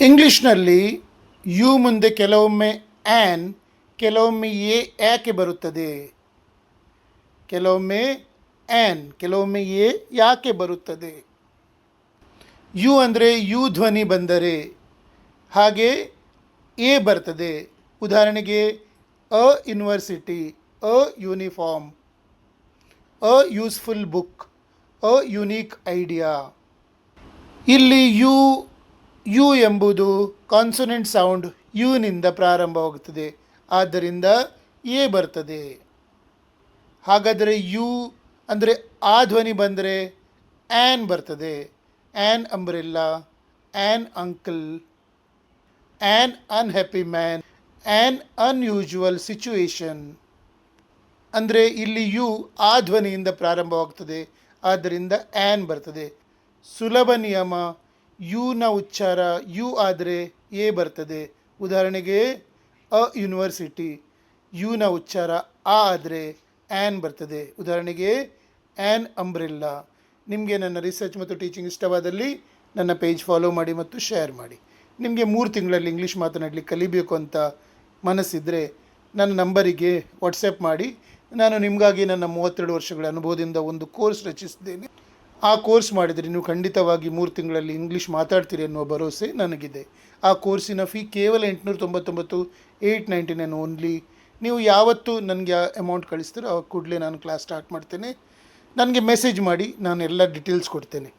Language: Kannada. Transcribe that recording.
ಇಂಗ್ಲೀಷ್ನಲ್ಲಿ ಯು ಮುಂದೆ ಕೆಲವೊಮ್ಮೆ ಆ್ಯನ್, ಕೆಲವೊಮ್ಮೆ ಎ ಯಾಕೆ ಬರುತ್ತದೆ? ಕೆಲವೊಮ್ಮೆ ಆ್ಯನ್, ಕೆಲವೊಮ್ಮೆ ಎ ಯಾಕೆ ಬರುತ್ತದೆ? ಯು ಅಂದರೆ ಯು ಧ್ವನಿ ಬಂದರೆ ಹಾಗೆ ಎ ಬರ್ತದೆ. ಉದಾಹರಣೆಗೆ a university, a uniform, a useful book, a unique idea. ಇಲ್ಲಿ ಯು ಎಂಬುದು ಕಾನ್ಸೊನೆಂಟ್ ಸೌಂಡ್ ಯುನಿಂದ ಪ್ರಾರಂಭವಾಗುತ್ತದೆ, ಆದ್ದರಿಂದ ಎ ಬರ್ತದೆ. ಹಾಗಾದರೆ ಯು ಅಂದರೆ ಆ ಧ್ವನಿ ಬಂದರೆ ಆ್ಯನ್ ಬರ್ತದೆ. An umbrella, an uncle, an unhappy man, an unusual situation. ಅಂದರೆ ಇಲ್ಲಿ ಯು ಆ ಧ್ವನಿಯಿಂದ ಪ್ರಾರಂಭವಾಗ್ತದೆ, ಆದ್ದರಿಂದ ಆ್ಯನ್ ಬರ್ತದೆ. ಸುಲಭ ನಿಯಮ, ಯುನ ಉಚ್ಚಾರ ಯು ಆದರೆ ಎ ಬರ್ತದೆ. ಉದಾಹರಣೆಗೆ ಅ ಯೂನಿವರ್ಸಿಟಿ, ಯುನ ಉಚ್ಚಾರ ಆ ಆದರೆ ಆ್ಯನ್ ಬರ್ತದೆ. ಉದಾಹರಣೆಗೆ ಆ್ಯನ್ ಅಂಬ್ರೆಲ್ಲಾ. ನಿಮಗೆ ನನ್ನ ರಿಸರ್ಚ್ ಮತ್ತು ಟೀಚಿಂಗ್ ಇಷ್ಟವಾದಲ್ಲಿ ನನ್ನ ಪೇಜ್ ಫಾಲೋ ಮಾಡಿ ಮತ್ತು ಶೇರ್ ಮಾಡಿ. ನಿಮಗೆ 3 ತಿಂಗಳಲ್ಲಿ ಇಂಗ್ಲೀಷ್ ಮಾತನಾಡಲಿಕ್ಕೆ ಕಲಿಬೇಕು ಅಂತ ಮನಸ್ಸಿದ್ದರೆ ನನ್ನ ನಂಬರಿಗೆ ವಾಟ್ಸಪ್ ಮಾಡಿ. ನಾನು ನಿಮಗಾಗಿ ನನ್ನ 32 ವರ್ಷಗಳ ಅನುಭವದಿಂದ ಒಂದು ಕೋರ್ಸ್ ರಚಿಸಿದ್ದೇನೆ. ಆ ಕೋರ್ಸ್ ಮಾಡಿದರೆ ನೀವು ಖಂಡಿತವಾಗಿ 3 ತಿಂಗಳಲ್ಲಿ ಇಂಗ್ಲೀಷ್ ಮಾತಾಡ್ತೀರಿ ಅನ್ನುವ ಭರವಸೆ ನನಗಿದೆ. ಆ ಕೋರ್ಸಿನ ಫೀ ಕೇವಲ 899, 899 ಓನ್ಲಿ. ನೀವು ಯಾವತ್ತು ನನಗೆ ಅಮೌಂಟ್ ಕಳಿಸ್ತೀರೋ ಆವಾಗ ಕೂಡಲೇ ನಾನು ಕ್ಲಾಸ್ ಸ್ಟಾರ್ಟ್ ಮಾಡ್ತೇನೆ. ನನಗೆ ಮೆಸೇಜ್ ಮಾಡಿ, ನಾನು ಎಲ್ಲ ಡೀಟೇಲ್ಸ್ ಕೊಡ್ತೇನೆ.